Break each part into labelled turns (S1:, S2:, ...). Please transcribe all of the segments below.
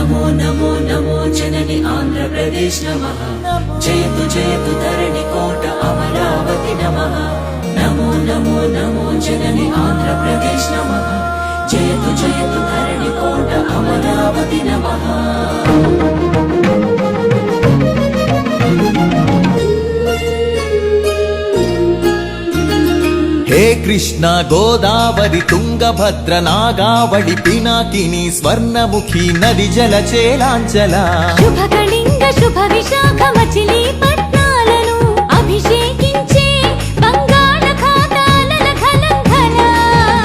S1: నమో నమో నమో జనని ఆంధ్రప్రదేశ్ నమః జయతు జయతు ధరణి కోట అమరావతి నమః నమో నమో నమో జనని ఆంధ్రప్రదేశ్ నమః జయతు జయతు ధరణి కోట అమరావతి నమః.
S2: హే కృష్ణ గోదావరి తుంగభద్ర నాగావళి పినాకిని స్వర్ణముఖి నది జల చేలాంచల
S3: శుభ కళింగ శుభ విశాఖ మచిలీపట్నాలను అభిషేకించే బంగాళాఖాతాల ఘనంఘన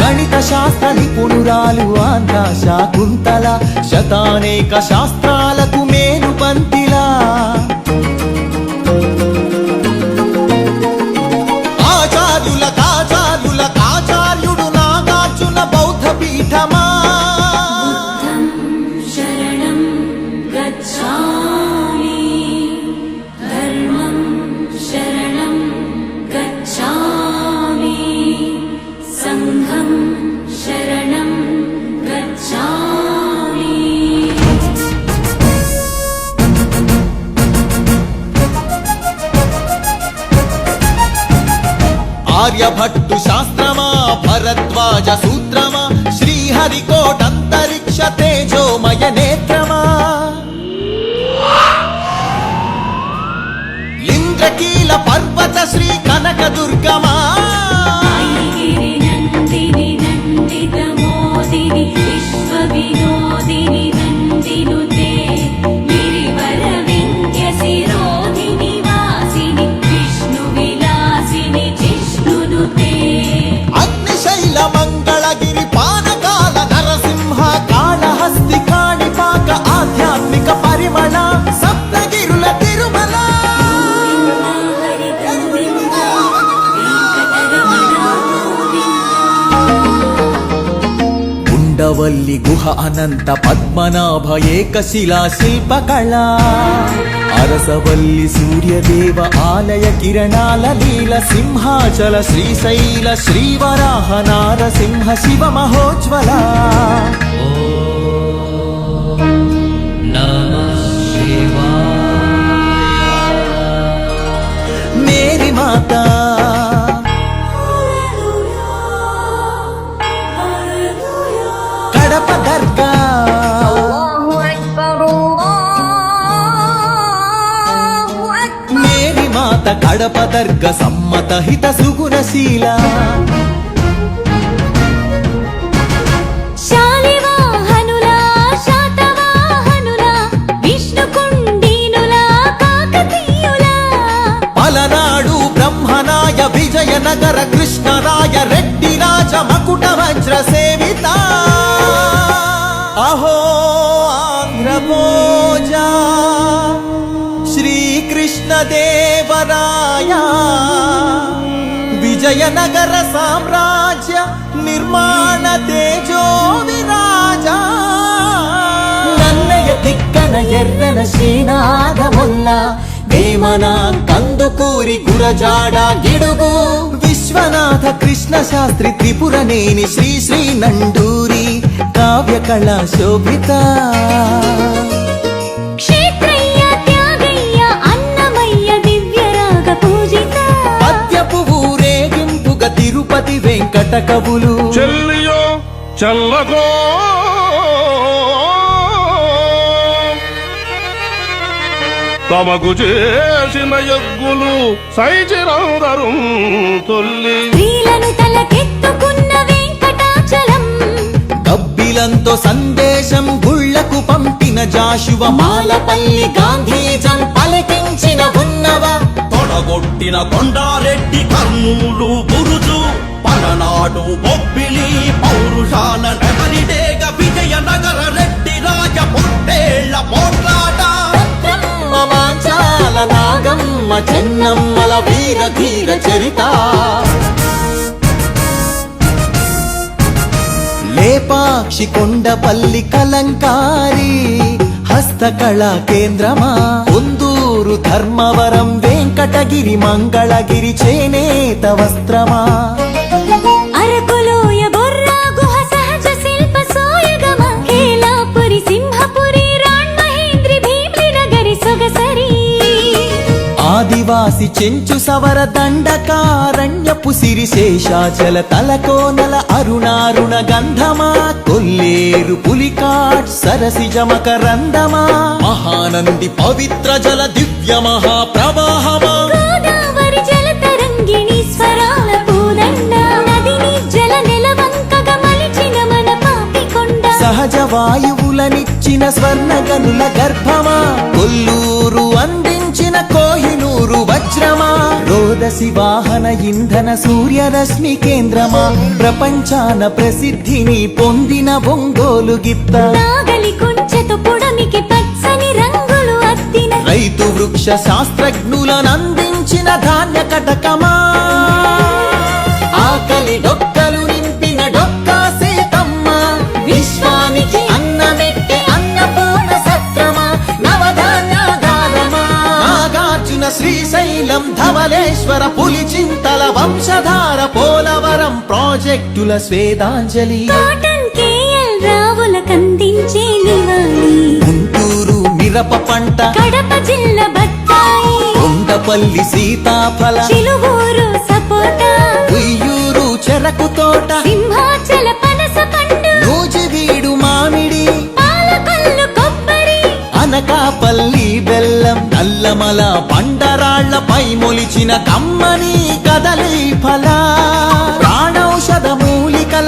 S2: గణిత శాస్త్ర నిపుణురాలు ఆంధ్ర శాకుంతల శతానేక శాస్త్రాలకు మేలు పంతిలా ఆచార్యుడు నాగార్జున బౌద్ధ పీఠమా
S1: శరణం గచ్ఛామి ధర్మం శరణం గచ్ఛామి సంఘం శరణం గచ్ఛామి.
S2: ఆర్యభట్టు శాస్త్రమా భరద్వాజ సూత్రమా శ్రీహరికోటంతరిక్ష తేజోమయ నేత్రమా ఇంద్రకీల పర్వత శ్రీ కనక దుర్గమా
S1: ఐగిరి నందిని నందిత మోదిని విశ్వ వినోదిని నందినుతే గిరివర వింధ్య శిరోధిని వాసిని విష్ణు విలాసిని జిష్ణునుతే
S2: అగ్నిశైల మంగళగిరి పానకాల నరసింహ కాళహస్తి కాణిపాక ఆధ్యాత్మిక పరిమళ సప్తగిరుల తిరుమల
S1: హరి గోవింద వెంకటరమణ
S2: ఉండవల్లి గుహ అనంత పద్మనాభ ఏకశిలా శిల్పకళ అరసవల్లి సూర్యదేవ ఆలయ కిరణాల లీల సింహాచల శ్రీశైల శ్రీవరాహ నారసింహ శివ మహోజ్వల మేరీ మాతా కడప దర్గా మేరీ మాత కడప దర్గ సమ్మత హిత సుగుణశీల
S3: శాలివాహనుల శాతవాహనుల విష్ణుకుండినుల కాకతీయుల
S2: పలనాడు బ్రహ్మనాయ విజయనగర కృష్ణరాయ రెడ్డి రాజ మకుట వజ్ర సేవిత అహో ఆంధ్రభోజ శ్రీకృష్ణ దేవరాయ విజయనగర సామ్రాజ్య నిర్మాణ తేజో విరాజ నన్నయ తిక్కన ఎర్రన శ్రీనాథముల్ల వేమన కందుకూరి గురజాడ గిడుగు విశ్వనాథ కృష్ణ శాస్త్రి త్రిపురనేని శ్రీ శ్రీ నండూరి కావ్య కళా శోభిత
S3: క్షేత్రయ్య త్యాగయ్య అన్నమయ్య దివ్యరాగ పూజిత
S2: పద్యపు ఊరేగింపుగా తిరుపతి వెంకట కవులు
S4: చెల్లియో చల్లగో తమకు చేసిన యజ్ఞులు సైచిరందరు తొల్లి
S3: స్త్రీలను తలకెత్తుకున్న వెంకటాచలం
S2: కబ్బిలంతో సందేశం గుళ్లకు పంపిన జాషువ మాలపల్లి గాంధీజం పలికించిన ఉన్నవ
S5: తొడగొట్టిన కొండారెడ్డి కర్నూలు బురుజు పలనాడు బొబ్బిలి పౌరుషాల నెమలిడేగ విజయనగర రెడ్డి రాజ పొట్టేళ్ల పోట్లాట
S2: మాంచాల నాగమ్మ చెన్నమ్మల వీర ధీర చరిత లేపాక్షి కొండపల్లి కలంకారి హస్తకళా కేంద్రమా ఉందూరు ధర్మవరం వెంకటగిరి మంగళగిరి చేనేత వస్త్రమా
S3: అరకులోయ బొర్రా గుహ సహజ శిల్ప సోయగమ హేలాపురి సింహపురి రా
S2: ఆదివాసి చెంచు సవర దండకారణ్యపు సిరి శేషాచల తలకోనల అరుణారుణ గంధమా కొల్లేరు పులికాట్ సరసిజమక రందమా మహానంది పవిత్ర జల దివ్య మహాప్రవాహమా
S3: గోదావరి జలతరంగిణి స్వరాల పూదండ నదిని జల నెలవంకగా మలిచిన మన పాపికొండ
S2: సహజ వాయువులనిచ్చిన స్వర్ణ గనుల గర్భమా కొల్లూరు అందించిన కోహినూరు వజ్రమా రోదసి వాహన ఇంధన సూర్యరశ్మి కేంద్రమా ప్రపంచాన ప్రసిద్ధిని పొందిన ఒంగోలు గిత్త
S3: నాగలి కుంచెతో పుడమికి పచ్చని రంగులు అద్దిన
S2: రైతు వృక్ష శాస్త్రజ్ఞులనందించిన ధాన్య కటకమా ఆకలి డొక్కలు నింపిన డొక్కా సీతమ్మ విశ్వానికి అన్నమెట్టే అన్నపూర్ణ సత్రమా నవధాన్యాగారమా నాగార్జున శ్రీశైలం ధవలేశ్వర పులిచింతల వంశధార పోలవరం ప్రాజెక్టుల స్వేదాంజలి
S3: కాటన్ కేఎల్ రావుల కందించే నివాళి
S2: గుంటూరు మిరప పంట
S3: కడప జిల్లా బత్తాయి
S2: కొండపల్లి సీతాఫల
S3: చిలువూరు సపోటా
S2: ఉయ్యూరు చెరకు తోట
S3: సింహాచల పనస పండు
S2: నూజివీడు మామిడి
S3: పాలకొల్లు కొబ్బరి
S2: అనకాపల్లి బెల్లం నల్లమల బండరాళ్లపై మొలిచిన కమ్మని కదలి ఫల ప్రాణౌషధ మూలి